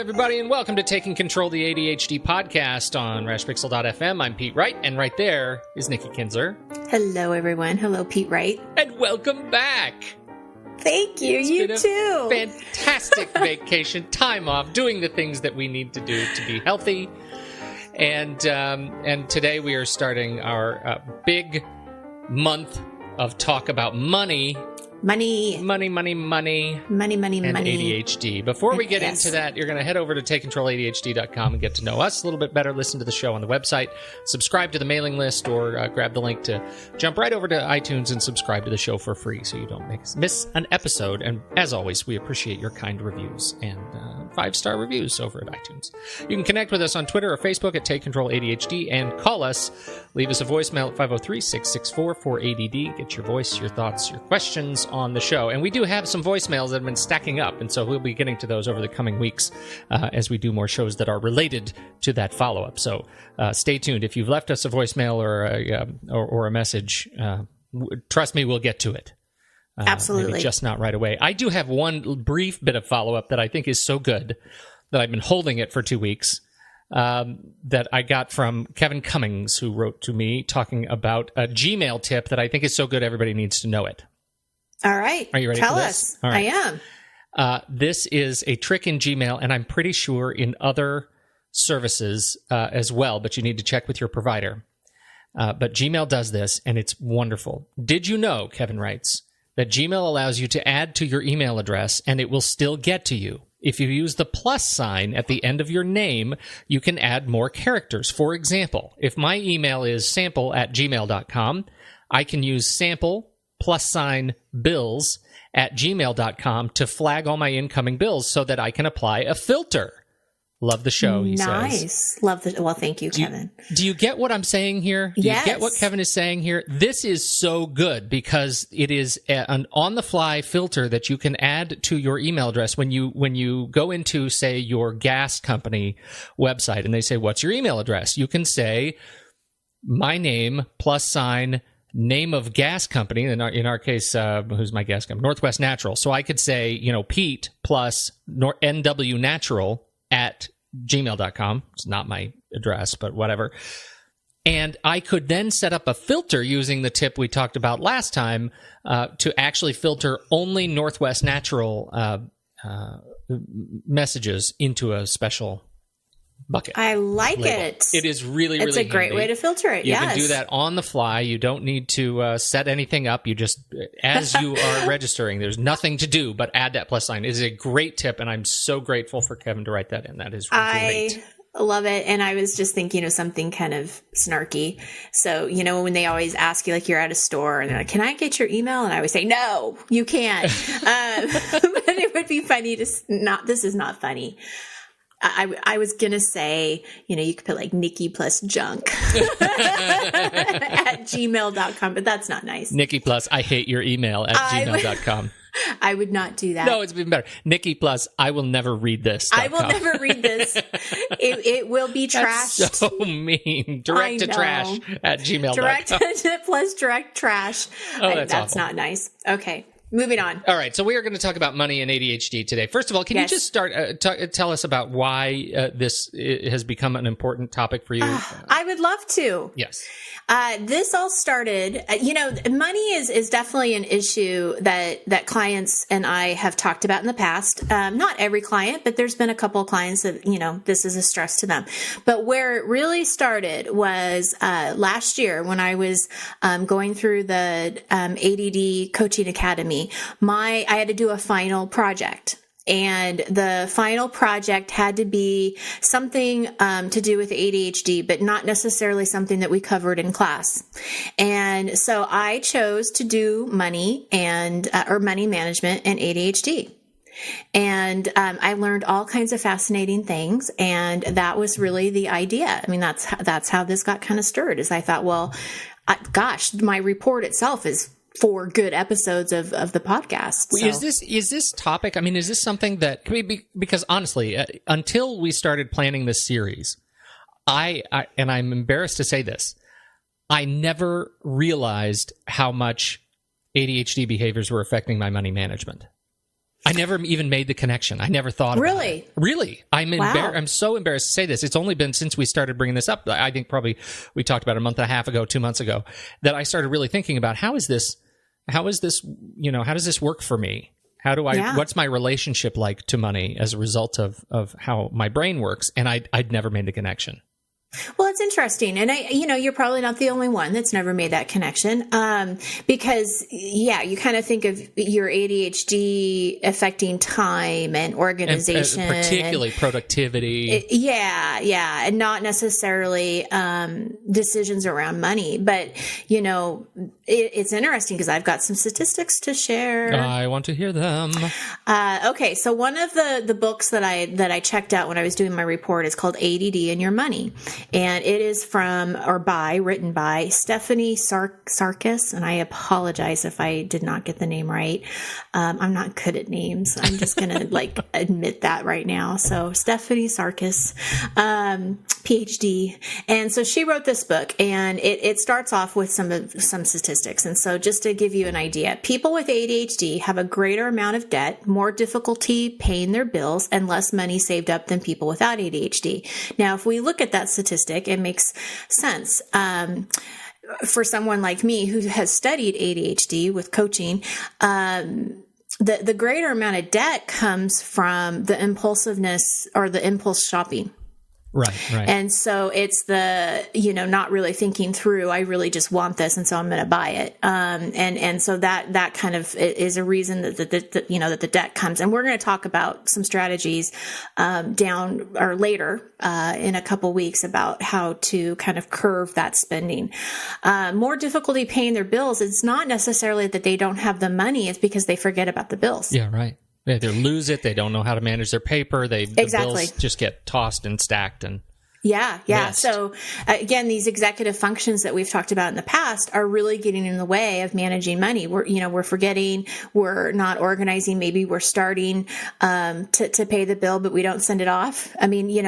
everybody, and welcome to Taking Control, the ADHD podcast on rashpixel.fm. I'm Pete Wright, and right there is Nikki Kinsler. Hello, everyone. Hello, Pete Wright. And welcome back. Thank you. It's you been too. A fantastic vacation, time off, doing the things that we need to do to be healthy. And today we are starting our big month of talk about money. Money. And Money. ADHD. Before we get into that, you're going to head over to takecontroladhd.com and get to know us a little bit better, listen to the show on the website, subscribe to the mailing list, or grab the link to jump right over to iTunes and subscribe to the show for free so you don't miss an episode. And as always, we appreciate your kind reviews and 5-star reviews over at iTunes. You can connect with us on Twitter or Facebook at Take Control ADHD and call us. Leave us a voicemail at 503-664-4ADD. Get your voice, your thoughts, your questions on the show. And we do have some voicemails that have been stacking up, and so we'll be getting to those over the coming weeks as we do more shows that are related to that follow-up. So stay tuned. If you've left us a voicemail or a message, trust me, we'll get to it. Absolutely. Maybe just not right away. I do have one brief bit of follow-up that I think is so good that I've been holding it for 2 weeks. That I got from Kevin Cummings, who wrote to me talking about a Gmail tip that I think is so good everybody needs to know it. All right. Are you ready for this? Us. All right. I am. This is a trick in Gmail, and I'm pretty sure in other services as well, but you need to check with your provider. But Gmail does this, and it's wonderful. Did you know, Kevin writes, that Gmail allows you to add to your email address, and it will still get to you? If you use the plus sign at the end of your name, you can add more characters. For example, if my email is sample@gmail.com, I can use sample +bills at gmail.com to flag all my incoming bills so that I can apply a filter. Love the show, he says. Nice. Love the. Well, thank you, Kevin. Do you get what I'm saying here? Do Yes. you get what Kevin is saying here? This is so good because it is an on-the-fly filter that you can add to your email address when you go into, say, your gas company website and they say, "What's your email address?" You can say, "My name +name of gas company." In our case, who's my gas company? Northwest Natural. So I could say, Pete plus NW Natural at gmail.com. It's not my address, but whatever. And I could then set up a filter using the tip we talked about last time to actually filter only Northwest Natural messages into a special bucket. I like label. it. It is really, really It's a great handy. way to filter it. You Yes. can do that on the fly. You don't need to set anything up. You just, as you are registering, there's nothing to do but add that plus sign. It is a great tip, and I'm so grateful for Kevin to write that in. That is great. I love it. And I was just thinking of something kind of snarky. So, when they always ask you, like, you're at a store and they're like, "Can I get your email?" And I always say, "No, you can't." But it would be funny this is not funny. I was going to say, you could put like Nikki plus junk at gmail.com, but that's not nice. Nikki plus I hate your email at gmail.com. I would not do that. No, it's even better. Nikki plus I will never read this. I will never read this. It will be trashed. That's so mean. Direct to trash at gmail.com. Direct plus direct trash. Oh, that's awful. Not nice. Okay. Moving on. All right, so we are going to talk about money and ADHD today. First of all, can you just start tell us about why this has become an important topic for you? I would love to. Yes. This all started, money is definitely an issue that clients and I have talked about in the past. Not every client, but there's been a couple of clients that, this is a stress to them. But where it really started was last year when I was going through the ADD Coaching Academy. I had to do a final project. And the final project had to be something to do with ADHD, but not necessarily something that we covered in class. And so I chose to do money or money management and ADHD. And I learned all kinds of fascinating things, and that was really the idea. I mean, that's how this got kind of stirred. Is I thought, well, my report itself is 4 good episodes of the podcast. So. Is this topic? I mean, is this something that because honestly, until we started planning this series, I and I'm embarrassed to say this, I never realized how much ADHD behaviors were affecting my money management. I never even made the connection. I never thought about it. Really? I'm so embarrassed to say this. It's only been since we started bringing this up. I think probably we talked about a month and a half ago, 2 months ago, that I started really thinking about how does this work for me? What's my relationship like to money as a result of how my brain works? And I'd never made the connection. Well, it's interesting. And you're probably not the only one that's never made that connection. Because you kind of think of your ADHD affecting time and organization. And particularly productivity. And not necessarily, decisions around money. But, it's interesting because I've got some statistics to share. I want to hear them. Okay. So one of the books that I checked out when I was doing my report is called ADD and Your Money. And it is written by Stephanie Sarkis. And I apologize if I did not get the name right. I'm not good at names. I'm just going to admit that right now. So Stephanie Sarkis, PhD. And so she wrote this book, and it starts off with some statistics. And so just to give you an idea, people with ADHD have a greater amount of debt, more difficulty paying their bills, and less money saved up than people without ADHD. Now, if we look at that statistic, it makes sense. For someone like me who has studied ADHD with coaching, the greater amount of debt comes from the impulsiveness or the impulse shopping. Right. And so it's the, not really thinking through, I really just want this, and so I'm going to buy it. And so that kind of is a reason that the debt comes. And we're going to talk about some strategies, later, in a couple weeks about how to kind of curve that spending. More difficulty paying their bills. It's not necessarily that they don't have the money. It's because they forget about the bills. Yeah, right. They either lose it, they don't know how to manage their paper, the bills just get tossed and stacked and Yeah. missed. So again, these executive functions that we've talked about in the past are really getting in the way of managing money. We're forgetting, we're not organizing. Maybe we're starting to pay the bill, but we don't send it off. I mean,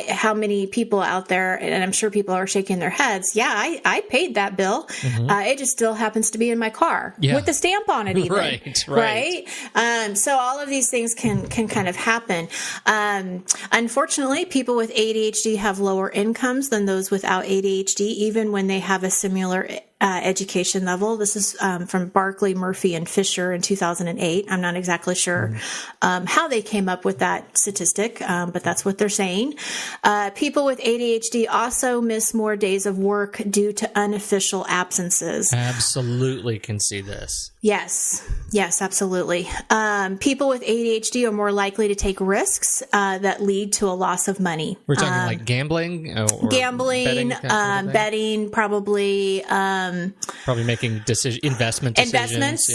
how many people out there, and I'm sure people are shaking their heads. Yeah, I paid that bill. Mm-hmm. It just still happens to be in my car with the stamp on it even. Right. So all of these things can kind of happen. Unfortunately, people with ADHD have lower incomes than those without ADHD, even when they have a similar education level. This is from Barkley, Murphy, and Fisher in 2008. I'm not exactly sure how they came up with that statistic, but that's what they're saying. People with ADHD also miss more days of work due to unofficial absences. Absolutely can see this. Yes, absolutely. People with ADHD are more likely to take risks that lead to a loss of money. We're talking like gambling? Or betting, probably. Probably making investments.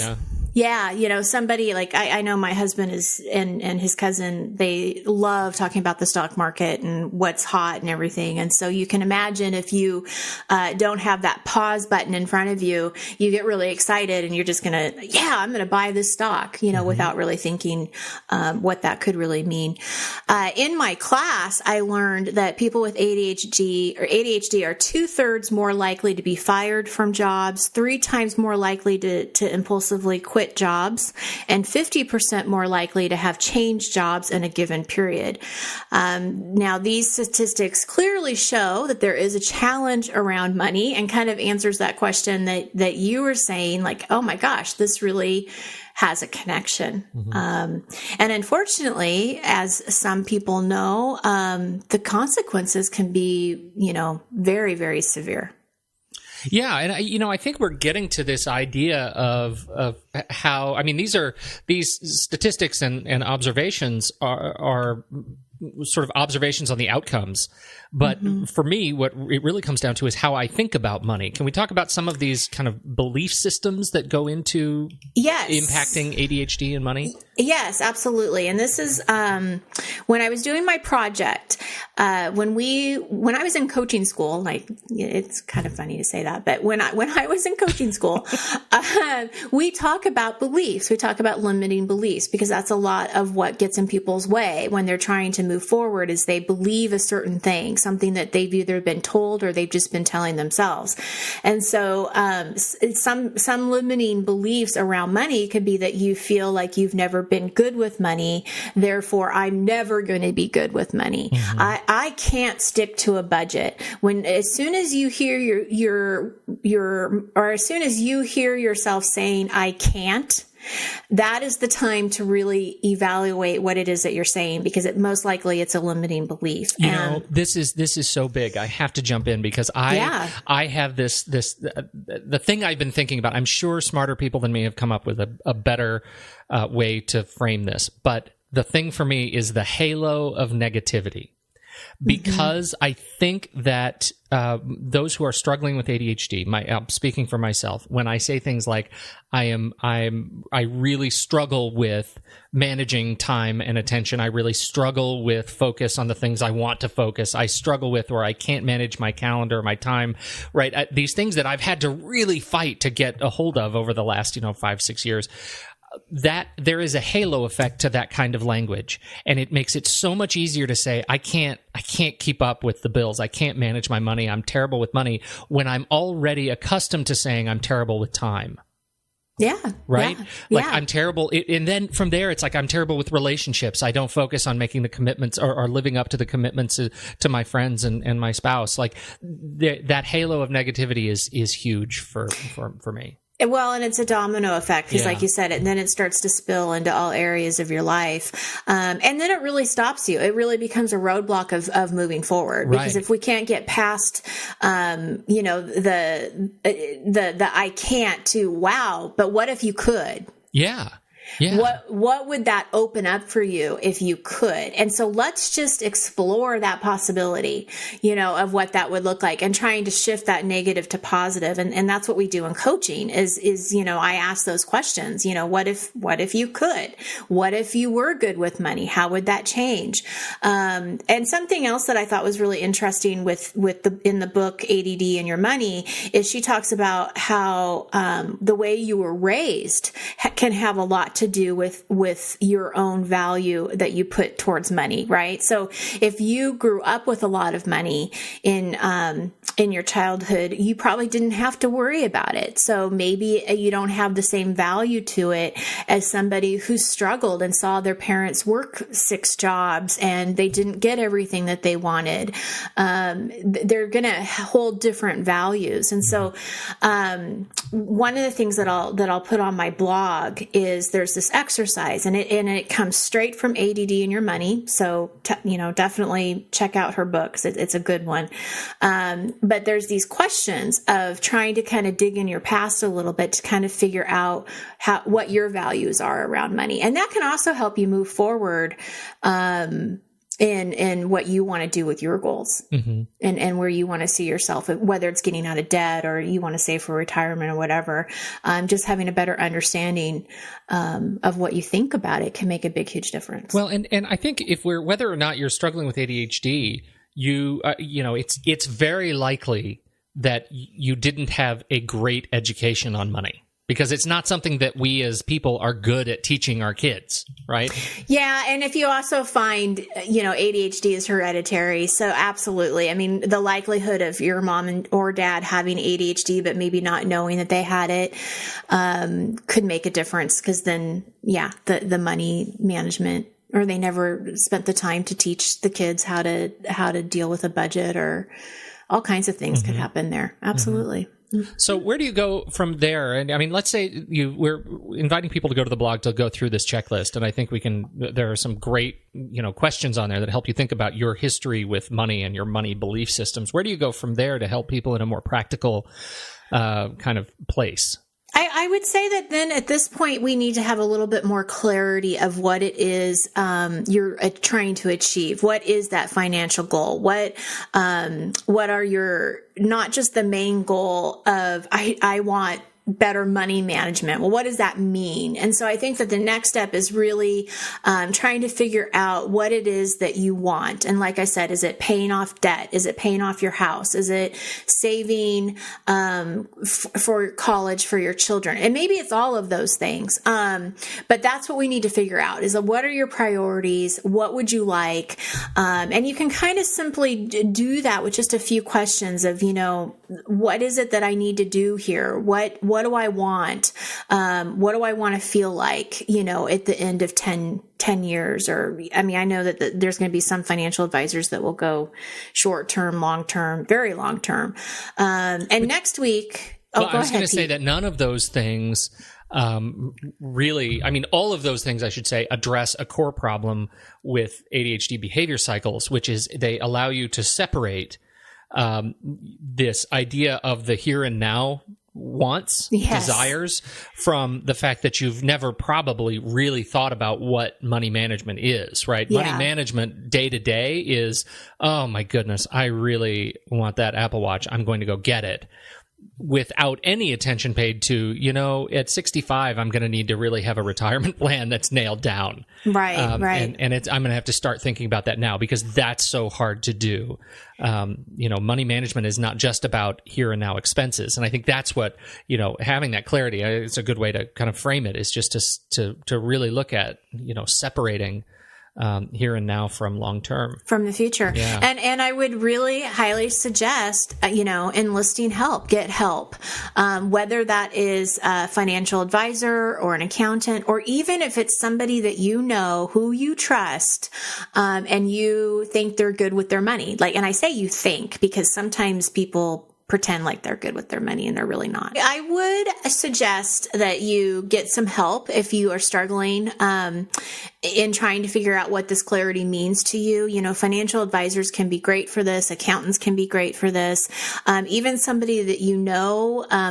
Yeah. Somebody like I know my husband and his cousin, they love talking about the stock market and what's hot and everything. And so you can imagine if you don't have that pause button in front of you, you get really excited and you're just I'm going to buy this stock, without really thinking what that could really mean. In my class, I learned that people with ADHD are 2/3 more likely to be fired from jobs, 3 times more likely to impulsively quit jobs, and 50% more likely to have changed jobs in a given period. Now, these statistics clearly show that there is a challenge around money, and kind of answers that question that you were saying, like, oh my gosh, this really has a connection. Mm-hmm. And unfortunately, as some people know, the consequences can be, very, very severe. Yeah, and I think we're getting to this idea of how, these statistics and observations are sort of observations on the outcomes. But for me, what it really comes down to is how I think about money. Can we talk about some of these kind of belief systems that go into impacting ADHD and money? Yes, absolutely. And this is when I was doing my project, when I was in coaching school, like it's kind of funny to say that, but when I was in coaching school, we talk about beliefs. We talk about limiting beliefs, because that's a lot of what gets in people's way when they're trying to move forward, is they believe a certain thing. something that they've either been told or they've just been telling themselves. And so some limiting beliefs around money could be that you feel like you've never been good with money, therefore I'm never going to be good with money. I can't stick to a budget. As soon as you hear as soon as you hear yourself saying I can't, that is the time to really evaluate what it is that you're saying, because most likely it's a limiting belief. This is so big. I have to jump in because I have the thing I've been thinking about. I'm sure smarter people than me have come up with a better way to frame this. But the thing for me is the halo of negativity. Because I think that those who are struggling with ADHD, I'm speaking for myself, when I say things like I really struggle with managing time and attention. I really struggle with focus on the things I want to focus. I struggle with, or I can't manage my calendar, my time, right? These things that I've had to really fight to get a hold of over the last, 5-6 years. That there is a halo effect to that kind of language, and it makes it so much easier to say I can't keep up with the bills, I can't manage my money, I'm terrible with money, when I'm already accustomed to saying I'm terrible with time. Yeah. Right? Yeah, I'm terrible. And then from there, it's like I'm terrible with relationships. I don't focus on making the commitments or living up to the commitments to my friends and my spouse. Like that halo of negativity is huge for me. Well, and it's a domino effect because, like you said, and then it starts to spill into all areas of your life, and then it really stops you. It really becomes a roadblock of moving forward. Because if we can't get past, the I can't to wow, but what if you could? Yeah. Yeah. What would that open up for you if you could? And so let's just explore that possibility, of what that would look like, and trying to shift that negative to positive. And that's what we do in coaching is, I ask those questions, what if you could? What if you were good with money? How would that change? And something else that I thought was really interesting in the book ADD and Your Money is she talks about how, the way you were raised can have a lot to do with your own value that you put towards money, right? So if you grew up with a lot of money in your childhood, you probably didn't have to worry about it. So maybe you don't have the same value to it as somebody who struggled and saw their parents work 6 jobs and they didn't get everything that they wanted. They're going to hold different values. And so, one of the things that I'll put on my blog is there's this exercise, and it comes straight from ADD and Your Money. So, definitely check out her books. It's a good one. But there's these questions of trying to kind of dig in your past a little bit to kind of figure out what your values are around money. And that can also help you move forward, in what you want to do with your goals, and where you want to see yourself, whether it's getting out of debt or you want to save for retirement or whatever. Just having a better understanding of what you think about it can make a big, huge difference. Well, and I think whether or not you're struggling with ADHD, it's very likely that you didn't have a great education on money. Because it's not something that we as people are good at teaching our kids, right? Yeah. And if you also find, ADHD is hereditary. So absolutely. I mean, the likelihood of your mom or dad having ADHD, but maybe not knowing that they had it, could make a difference. Because then, the money management, or they never spent the time to teach the kids how to deal with a budget, or all kinds of things could happen there. Absolutely. So where do you go from there? And I mean, let's say we're inviting people to go to the blog to go through this checklist. And I think there are some great, questions on there that help you think about your history with money and your money belief systems. Where do you go from there to help people in a more practical kind of place? I would say that then at this point, we need to have a little bit more clarity of what it is you're trying to achieve. What is that financial goal? What are your, not just the main goal of, I want better money management. Well, what does that mean? And so I think that the next step is really trying to figure out what it is that you want. And like I said, is it paying off debt? Is it paying off your house? Is it saving for college for your children? And maybe it's all of those things. But that's what we need to figure out is what are your priorities? What would you like? And you can kind of simply do that with just a few questions of, what is it that I need to do here? What do I want? What do I want to feel like, at the end of 10 years? Or, I know that there's going to be some financial advisors that will go short term, long term, very long term. And next week, I was going to say that none of those things really, all of those things, I should say, address a core problem with ADHD behavior cycles, which is they allow you to separate this idea of the here and now wants, desires, from the fact that you've never probably really thought about what money management is, right? Yeah. Money management day to day is, oh my goodness, I really want that Apple Watch. I'm going to go get it. Without any attention paid to, at 65, I'm going to need to really have a retirement plan that's nailed down. Right, right. And I'm going to have to start thinking about that now because that's so hard to do. Money management is not just about here and now expenses. And I think that's what, having that clarity, it's a good way to kind of frame it is just to really look at, separating here and now from long term, from the future. Yeah. And I would really highly suggest, enlisting help, get help, whether that is a financial advisor or an accountant, or even if it's somebody that who you trust, and you think they're good with their money. And I say you think because sometimes people pretend like they're good with their money and they're really not. I would suggest that you get some help if you are struggling in trying to figure out what this clarity means to you. Financial advisors can be great for this. Accountants can be great for this. Even somebody that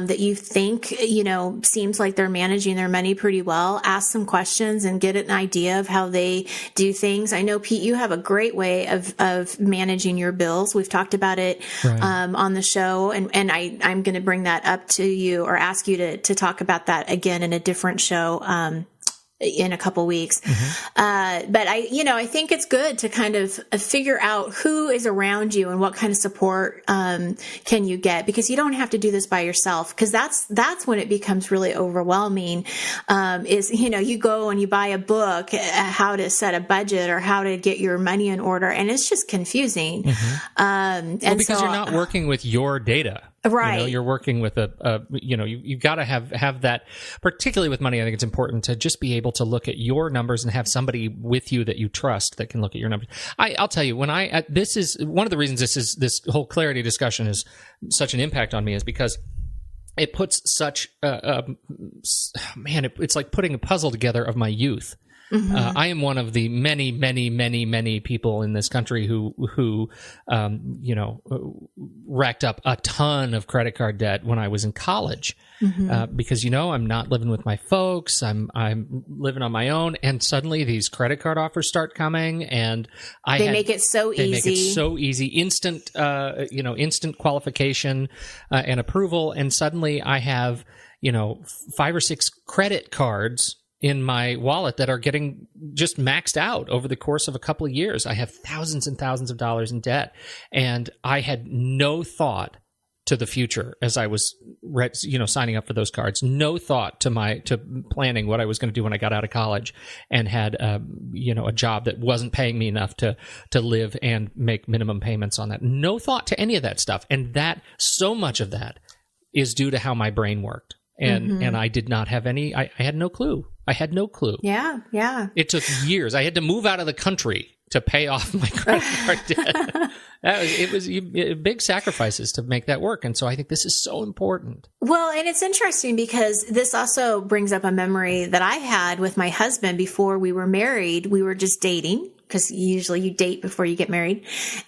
that you think, seems like they're managing their money pretty well. Ask some questions and get an idea of how they do things. I know, Pete, you have a great way of managing your bills. We've talked about it on the show. And I'm going to bring that up to you or ask you to talk about that again in a different show, in a couple weeks. Mm-hmm. But I think it's good to kind of figure out who is around you and what kind of support, can you get, because you don't have to do this by yourself. Cause that's when it becomes really overwhelming. You go and you buy a book, how to set a budget or how to get your money in order. And it's just confusing. Mm-hmm. Because you're not working with your data. Right. You're working with you've got to have that, particularly with money. I think it's important to just be able to look at your numbers and have somebody with you that you trust that can look at your numbers. I'll tell you, this is one of the reasons this whole clarity discussion is such an impact on me is because it puts such, it's like putting a puzzle together of my youth. Mm-hmm. I am one of the many, many, many, many people in this country who racked up a ton of credit card debt when I was in college. Mm-hmm. Because I'm not living with my folks. I'm living on my own, and suddenly these credit card offers start coming, and they make it so easy, instant qualification and approval, and suddenly I have 5 or 6 credit cards in my wallet that are getting just maxed out over the course of a couple of years. I have thousands and thousands of dollars in debt, and I had no thought to the future as I was, signing up for those cards. No thought to planning what I was going to do when I got out of college and had, a job that wasn't paying me enough to live and make minimum payments on that. No thought to any of that stuff, and so much of that is due to how my brain worked. And I did not have I had no clue. I had no clue. Yeah, yeah. It took years. I had to move out of the country to pay off my credit card debt. It was big sacrifices to make that work. And so I think this is so important. Well, and it's interesting because this also brings up a memory that I had with my husband before we were married. We were just dating, because usually you date before you get married.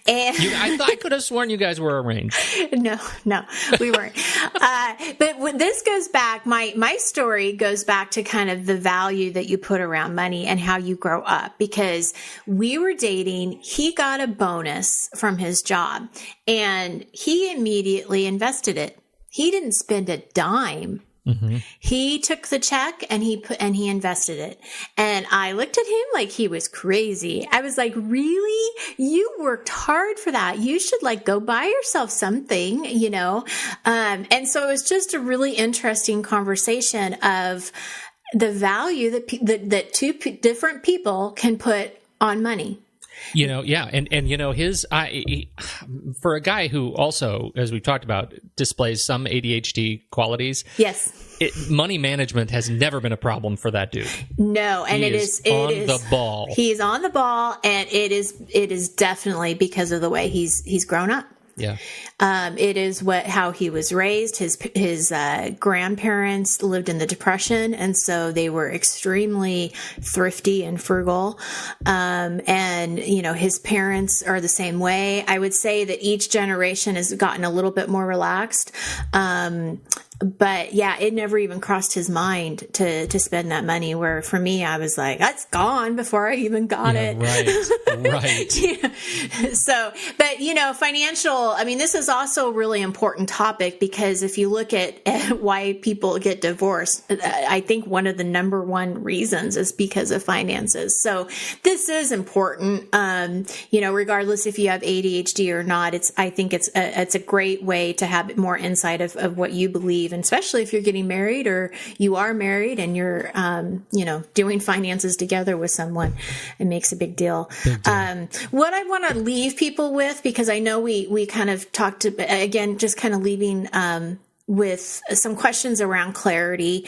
And I could have sworn you guys were arranged. No, we weren't. But this goes back, my story goes back to kind of the value that you put around money and how you grow up, because we were dating. He got a bonus from his job and he immediately invested it. He didn't spend a dime He took the check and he invested it. And I looked at him like he was crazy. I was like, really? You worked hard for that. You should like go buy yourself something, you know? And so it was just a really interesting conversation of the value that two different people can put on money. You know, yeah. And you know, for a guy who also, as we've talked about, displays some ADHD qualities. Yes. Money management has never been a problem for that dude. No. And it is on the ball. He's on the ball, and it is definitely because of the way he's grown up. Yeah. It is how he was raised. His grandparents lived in the Depression, and so they were extremely thrifty and frugal. And you know, his parents are the same way. I would say that each generation has gotten a little bit more relaxed. But yeah, it never even crossed his mind to spend that money, where for me, I was like, that's gone before I even got it. Right. Yeah. So, but you know, I mean, this is also a really important topic, because if you look at why people get divorced, I think one of the number one reasons is because of finances. So this is important. You know, regardless if you have ADHD or not, I think it's a great way to have more insight of what you believe. And especially if you're getting married, or you are married and you're, you know, doing finances together with someone, it makes a big deal. What I want to leave people with, because I know we kind of talked again, just kind of leaving, with some questions around clarity.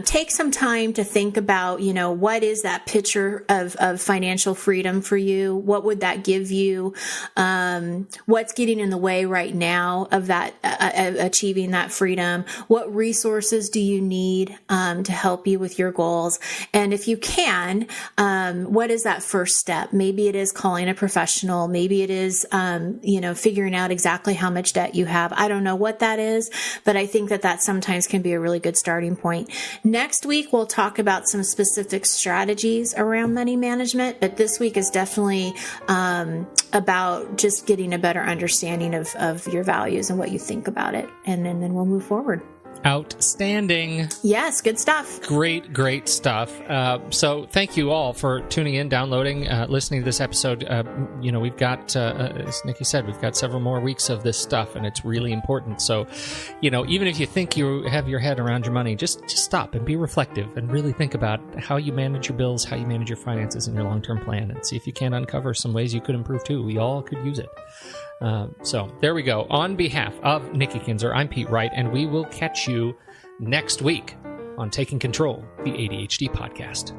Take some time to think about, you know, what is that picture of financial freedom for you? What would that give you? What's getting in the way right now of that, achieving that freedom? What resources do you need, to help you with your goals? And if you can, what is that first step? Maybe it is calling a professional. Maybe it is, you know, figuring out exactly how much debt you have. I don't know what that is, but I think that sometimes can be a really good starting point. Next week, we'll talk about some specific strategies around money management, but this week is definitely about just getting a better understanding of your values and what you think about it. And then we'll move forward. Outstanding. Yes, good stuff. Great stuff. So thank you all for tuning in, downloading, listening to this episode. You know, we've got, as Nikki said, we've got several more weeks of this stuff, and it's really important. So, you know, even if you think you have your head around your money, just stop and be reflective and really think about how you manage your bills, how you manage your finances and your long-term plan, and see if you can uncover some ways you could improve too. We all could use it. So there we go. On behalf of Nikki Kinzer, I'm Pete Wright, and we will catch you next week on Taking Control, the ADHD podcast.